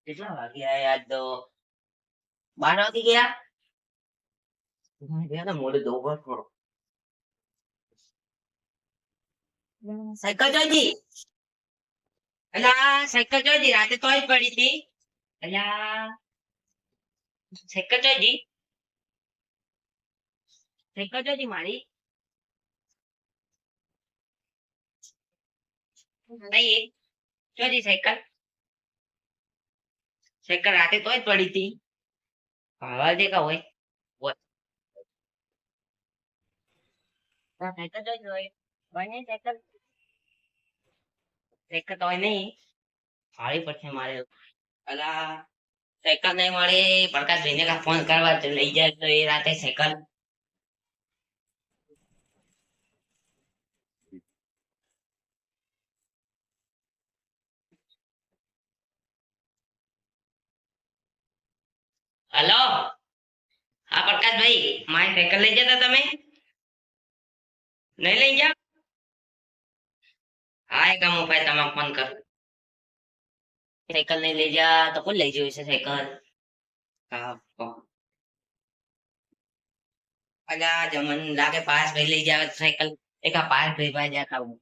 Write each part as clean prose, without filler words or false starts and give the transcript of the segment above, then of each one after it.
કેટલા વાગ્યા યાર તો 12 વાગી ગયા. ગયા ને મોડું દોબર થોડો. સાયકલ જોઈતી. અલા સાયકલ જોઈતી રાતે તોય જ પડી હતી. અલા સાયકલ જોઈતી. સાયકલ જોઈતી મારી. નહીં જોઈતી સાયકલ. સાયકલ રાતે તોય જ પડી હતી. આવા દે કા હોય. હોય. સાયકલ જોઈતી હોય. હોય નહીં સાયકલ. સાયકલ તો હોય નહીં. ફાળી પડશે મારે. અલા સાયકલ નહીં મળે. પ્રકાશભાઈને કા ફોન કરવા તો લઈ જાય તો એ રાતે સાયકલ. હલો હા પ્રકાશભાઈ મારી સાયકલ લઈ જતા તમે નહીં લઈ જા. હા એ કામ ભાઈ તમે ફોન કર. સાયકલ નહીં લઈ જા તો કોણ લઈ જવું છે સાયકલ. હા અલ્યા જમન લાગે પાસ ભાઈ લઈ જાવે તો સાયકલ એકા પાસ ભાઈ ભાઈ જા ખાવું.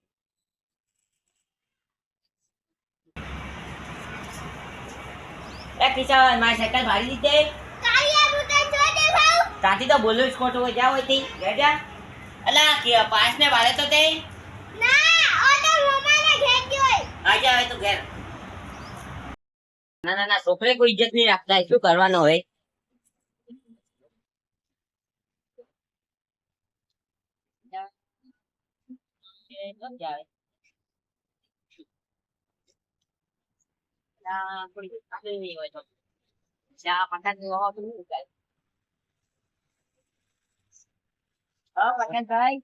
એ કિશન મારી સાયકલ ભાડી દીધે. તાથી તો બોલું જ ખોટું હોય જા હોય તી જા. અલા કે પાસ ને ભાડે તો તે આજા હવે તો ઘેર. ના ના ના છોકરે કોઈ ઇજ્જત નહીં રાખતા શું કરવાનું હોય. પટેલભાઈ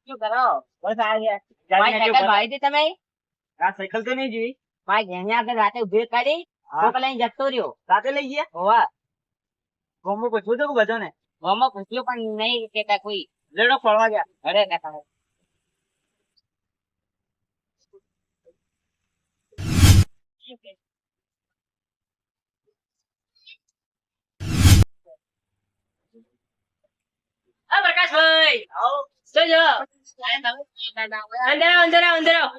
શું કરો બસ આ ગયા સાયકલ ભાઈ હતી તમે આ સાયકલ તો નહીં જોઈ ભાઈ ઘેરની આગળ રાતે ઉભી કરી તો લઈને જતો રહ્યો રાતે લઈ ગયા હોવા ગોમો પૂછ્યું તો બધો ને ગોમો પૂછ્યું પણ નહીં કેતા કોઈ લેડો ફરવા ગયા અરે કાકા પ્રકાશભાઈ શું જો અંદર આવો અંદર આવો અંદર આવો.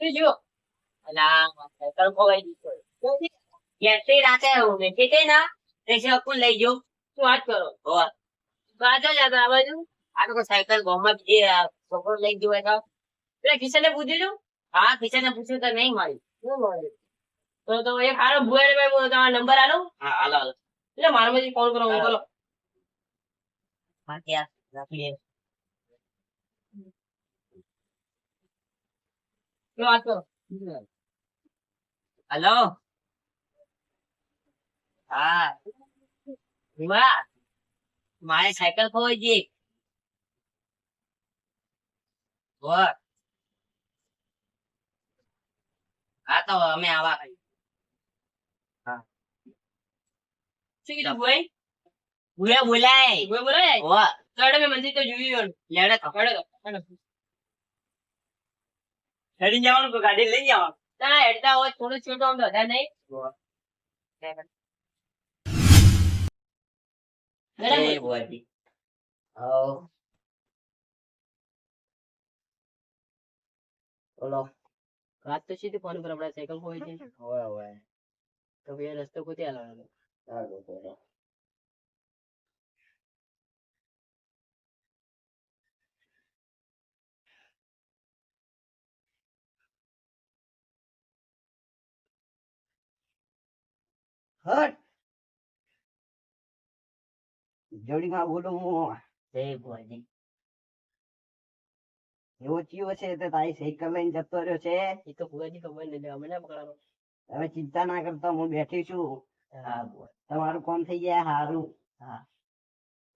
શું જો અલા સાયકલ ખોવાઈ દીધી યે રાતે હું મેં કીધે ના એસે અપુન લઈ જો શું વાત કરો હોવા બાજો જાતો આ બાજુ આ તો સાયકલ ગોમાં જે છોકરો લઈ ગયો હોય તો પેલા કિશને પૂછ્યું હા કિશને પૂછ્યું તો નહીં મળી શું મળી તો એક હારો ભુવાને ભાઈ હું તમારો નંબર આલો હા આલો આલો એટલે મારા માંથી ફોન કરો હું કરો હા ત્યાં રાખીએ શું વાત કરો હેલો હા ભુવા મારે સાયકલ ખોવાઈ ગઈ હા તો અમે આવા હા શું કીધું ભાઈ ભૂયા બોલાય ભૂયા બોલાય હોવા ચડે મેં મંદિર તો જોયું લેડે તો હેડી જવાનું તો ગાડી લઈ જવાનું ના હેડતા હોય થોડું છોટો આમ તો વધારે નહીં બરાબર ભુવાજી હા બોલો રાત તો સીધી ફોન પર આપડા સાયકલ ખોઈ છે હોય હોય તો બે રસ્તો કોથી આલવાનો સારું બોલો હટ જોડીમાં બોલું હું જય ભુવાજી એવો ચિયો છે તો તારી સાયકલ લઈને જતો રહ્યો છે એ તો ભુવાજી ખબર નથી અમે ના પકડાનો હવે ચિંતા ના કરતા હું બેઠી છું હા તમારું કામ થઈ જાય સારું હા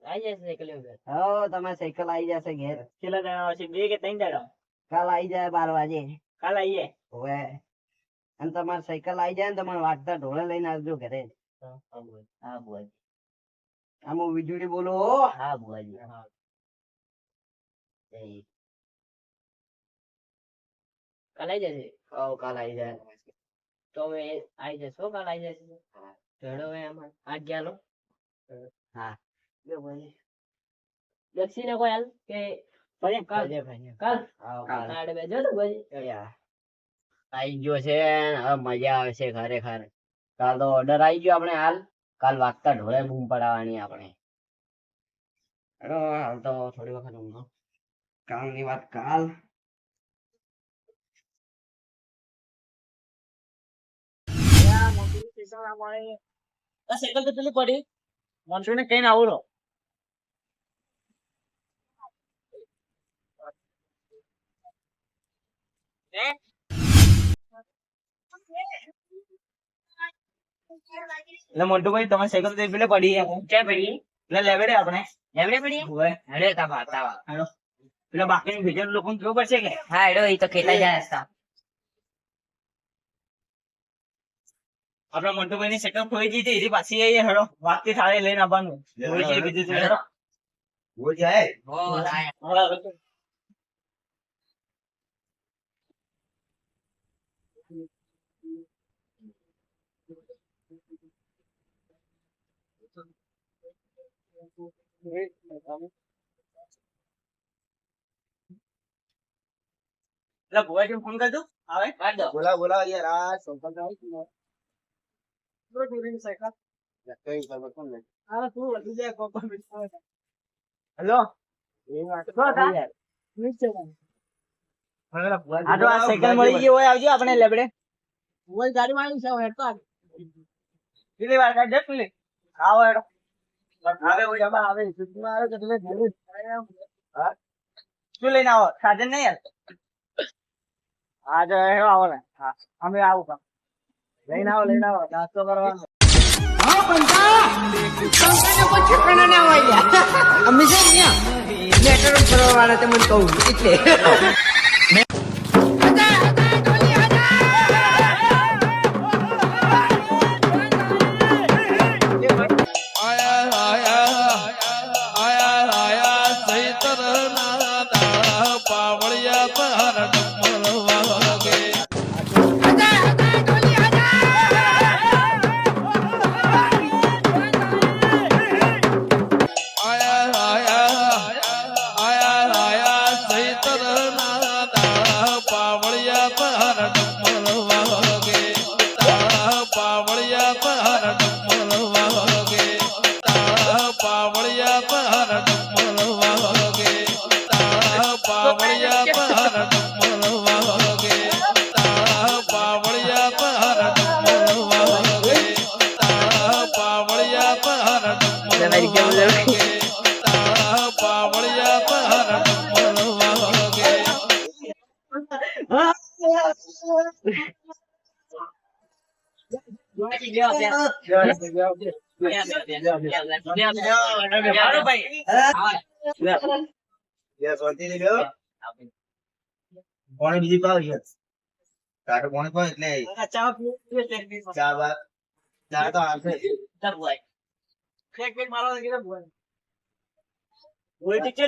આવી જશે સાયકલ હો તમારી સાયકલ આવી જશે ઘેર કેટલા દાડા આવશે 2 કે 3 દાડા કાલ આવી જાય 12 વાગે કાલ આવી જાય હવે અને તમારી સાયકલ આવી જાય ને તમારે વાગતા ઢોળે લઈને આવજો ઘરે હા ભુવાજી આમ વીજળી બોલો હા ભુવાજી કાલ આવી જશે. કાલ આવી જાય તો હવે આવી જશો. કાલ આવી જશે. હેડો હવે આમાં આજ ગયા લો. હા દક્ષિણે કોઈ હાલ કે કાલ કાલ કાલ બેજો તો ભાઈ આઈ ગયો છે ને હવે મજા આવે છે ખરેખર. કાલ તો ઓર્ડર આવી ગયો આપણે હાલ. કાલ વાગતા ઢોળે બૂમ પડાવવાની આપણે. હેડો હાલ તો થોડી વખત ઊંઘો. કાલની વાત કાલ. સાયકલ તો પેલી પડી મનસુ ને કઈ આવું રહો. એટલે મોટુભાઈ તમારી સાયકલ તો પેલે પડી ક્યાં પડી? એટલે લેવડે આપણે લેવડે પડી હોય હેડે તા ભાતા હેડો પેલા બાકીની બીજા લોકોને જોવું પડશે કે. હા હેડો એ તો ખેતા જાય રસ્તા. આપણા મોટુભાઈ ની સાયકલ ખોઈ ગઈ હતી એની પાછી આવીએ હેડો વાગતી થાળે લઈને આવવાનું. બીજું હેડો હો જાય એટલે ભુવાજી ફોન કરજો આવે કાઢ દો. બોલા યાર આ સંપર્ક આવી ગયો તો ટૂરિંગ સાયકલ કઈ ખબર કોણ લે આ તું વધી જાય કોપર બિસ્તો. હેલો એ વાત તો યાર નીચે આ તો આ સાયકલ મળી ગઈ હોય આવજો આપણે લેબડે. ભુવાજી ગાડી માં આવી છે હેડ તો કેટલી વાર કાઢ દે પેલી આવો હેડો આવે હોય આમાં આવે સુધીમાં આવે એટલે જલ્દી હા શું લઈને આવો સાધન નહીં યાર આજે આવો ને હા અમે આવું કામ લઈને આવો નાસ્તો કરવાનો. હા બંધા સંસારને કોઈ ઠેકાણા ના હોય યાર અમે છે ને મેટર કરવા વાળા તમને કહું એટલે બીજી પાવ છે કાઢો કોણ પાવ એટલે ચા તો આવશે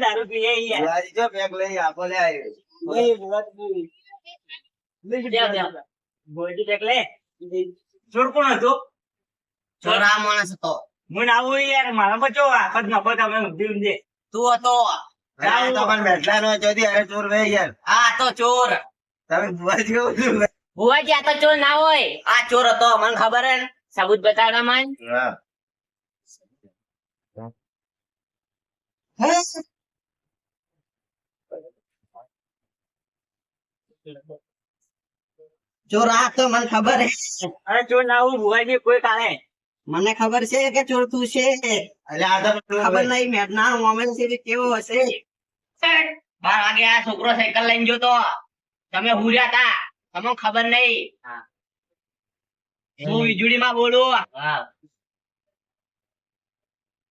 દારૂ પીએ જો પેક લઈ આપો લે ચોર કોણ હતો? ચોર આ માણસ હતો. મને આવું યાર મારા બચો આખત નફત અમે ઊંધી તું હતો બેઠલા નો ચોથી અરે ચોર વે યાર આ તો ચોર તમે ભુવાજી આ તો ચોર ના હોય આ ચોર હતો મને ખબર હે સબૂત બતાવડા માન ચોર આ તો મને ખબર હે. અરે ચોર ના હું ભુવાજી કોઈ કાલે મને ખબર છે કે ચોર તું છે એટલે આ તો ખબર નહીં મેડના મોમેન્ટ છે કેવો હશે. 12 વાગે આ છોકરો સાયકલ લઈને જોતો તમે હુર્યા તા તમને ખબર નહીં હું વીજળી માં બોલું.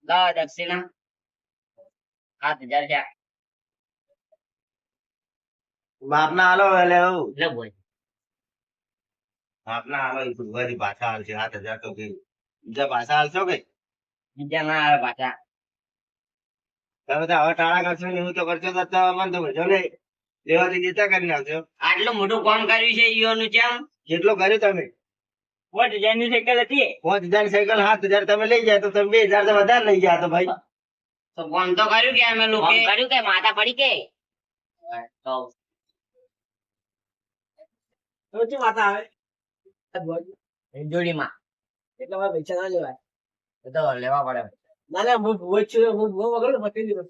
લા દક્ષિણા 7000 છે બાપ ના હાલો એટલે લે બોલ આપના હાલો એ ભુવાજી પાછા આવશે 7000 તો કે બીજા પાછા આવશો કે બીજા ના આવે પાછા તમે તો હવે ટાળા કરશો ને એવું તો કરશો તો અમને તો ભજો ને લેવાથી જતા કરી નાખજો. આટલું મોટું કામ કર્યું છે ઈયોનું ચમ કેટલું કર્યું તમે? 5000 ની સાયકલ હતી 5000 સાયકલ 7000 તમે લઈ જાય તો તમે 2000 તો વધારે લઈ ગયા તો ભાઈ. તો કામ તો કર્યું કે અમે લોકો કર્યું કે માથા પડી કે તો શું માતા આવે જોડીમાં એટલે મારા પૈસા ના લેવાય. એ તો લેવા પડે ના ના હું ભૂવો જ છું, હું ભૂવો વગર પતી દીધો.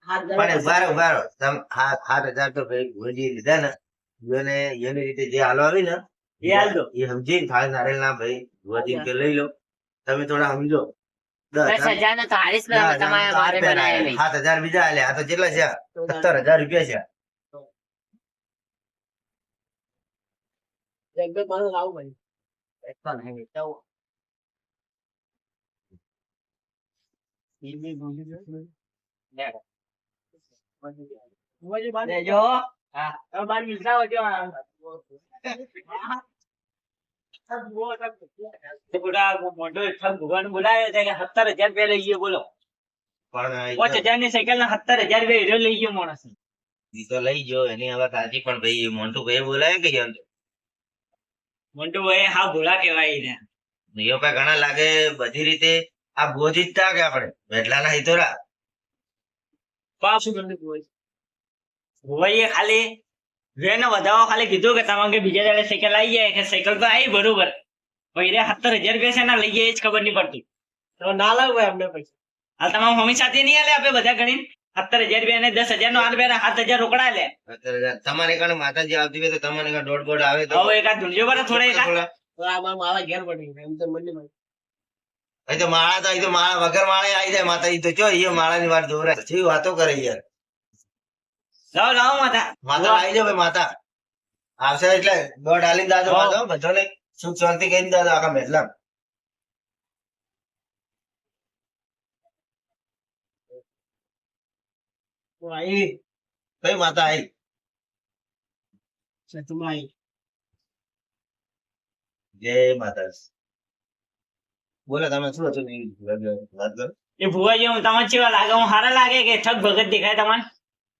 હાથ પણ ધરાય. ઉભારો ઉભારો તમે 7000 તો ભાઈ ભુવાજી લીધા ને એને એની રીતે જે હાલો આવી ને એ હાલ દો. એ સમજીને ફાળ નારેલ ના ભાઈ ભુવાજી કે લઈ લો. તમે થોડા સમજો. 10,000 ને 40 તમારે મારે બનાવેલી 7000 બીજા આલ્યા. આ તો કેટલા છે? 17000 રૂપિયા છે. જગત મારું લાવું ભાઈ. એકસો નહીં તો ભૂવાજી બાર લેજો હા તમે બાર મિલતા હોય ત્યાં. ભૂવો હતા. મોટો ઠગ ભગવાન બોલાવ્યો છે કે 17,000 રૂપિયા લઈ ગયો બોલો. પણ 5,000 ની સાયકલ ના 17,000 રૂપિયા હીરો લઈ ગયો માણસ. ઈ તો લઈ જો એની હવે સાચી. પણ ભાઈ મોન્ટુ ભાઈ બોલાય કે યાર મોટો ભાઈ હા ભોળા કહેવાય ને. નિયો પે ઘણા લાગે બધી રીતે. આ ભુવાજી જ તા કે આપણે બેટલાના હિતોરા. શું તમને ભૂવાજી? ભોવાઈએ ખાલી વેનો વધાવો ખાલી કીધું કે તમારે બીજા દાડે સાયકલ આવી જાય કે સાયકલ તો આવી બરોબર. પણ એ 17,000 રૂપિયા છે ના લઈ જાય એ જ ખબર નહીં પડતી. તમે ના લાવ ભાઈ અમને પૈસા. હાલ તમારા મમ્મી સાથે નહીં આલે આપે બધા ગણી 17,000 રૂપિયા ને 10,000 નો હાલ બે 7,000 રોકડા લે. તમારે કણ માતાજી આવતી હોય તો તમારે કણ દોઢ બોર્ડ આવે તો હવે એકાદ ઢૂંઢજો બરા થોડા એકાદ. તો આ મારા ઘેર પડી ગયું. એમ તો મંડી માં. અહીં તો માળા તો અહીં તો માળા વગર માળે આવી જાય માતાજી તો ચો એ માળાની વાત દોરે છે વાતો કરે યાર. લાવો લાવો માતા. માતા આવી જાવ ભાઈ માતા આવશે એટલે દોઢ હાલીને દાદો વાંધો બધો ને સુખ શાંતિ કહીને દાદો આખા મેટલા. તો આઈ કઈ માતા આવી? છે તું આઈ. જય માતા. બોલો તમે શું હતું વાત કરો. એ ભુવાજી હું તમારે કેવા લાગે હું હારા લાગે કે ઠગ ભગત દેખાય તમારે?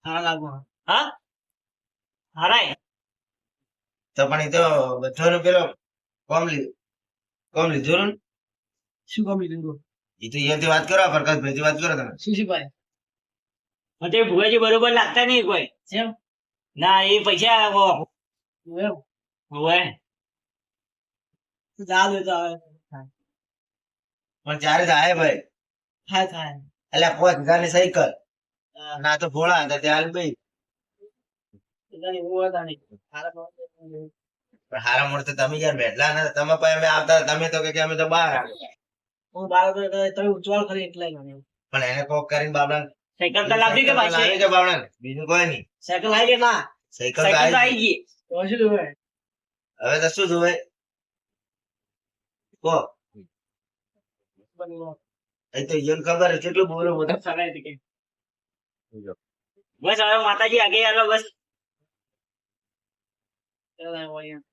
સારા લાગો. હા હારાય. તો પણ એ તો બધાનો પેલો કોમ લીધું ને શું કામ લીધું? એ તો અહીંયાથી વાત કરો પ્રકાશભાઈ થી વાત કરો તમે. શીશી ભાઈ. મને ભુવાજી બરોબર લાગતા નહીં કોઈ. કેમ? ના એ પૈસા એમ હોય જા દે તો આવે. પણ ચારે થાય ભાઈ. થાય થાય. એટલે 5000 ની સાયકલ ના તો ભોળા હતા ત્યાં ભાઈ. એટલે હું હતા નહીં. સારા ભાવ. પણ હારા મોડે તમે યાર બેઠલા ને તમે પછી અમે આવતા તમે તો કે અમે તો બહાર આવ્યા. હું બાર તમે ઉજવાળ ખરી એટલે ગણ્યું. પણ એને કોક કરીને બાબડા સાયકલ તો લાવી કે પાછી લાવી કે બાબડા બીજું કોઈ નહીં. સાયકલ આવી કે ના? સાયકલ તો સાયકલ તો આવી આવી ગઈ. તો શું જોવે? હવે તો શું જોવે કો અહીં તો ઈયોને ખબર છે કેટલું બોલો બધું. સરાય હતી કે. બસ હવે માતાજી આગે હાલો બસ. ચાલ આવ્યો અહીંયા.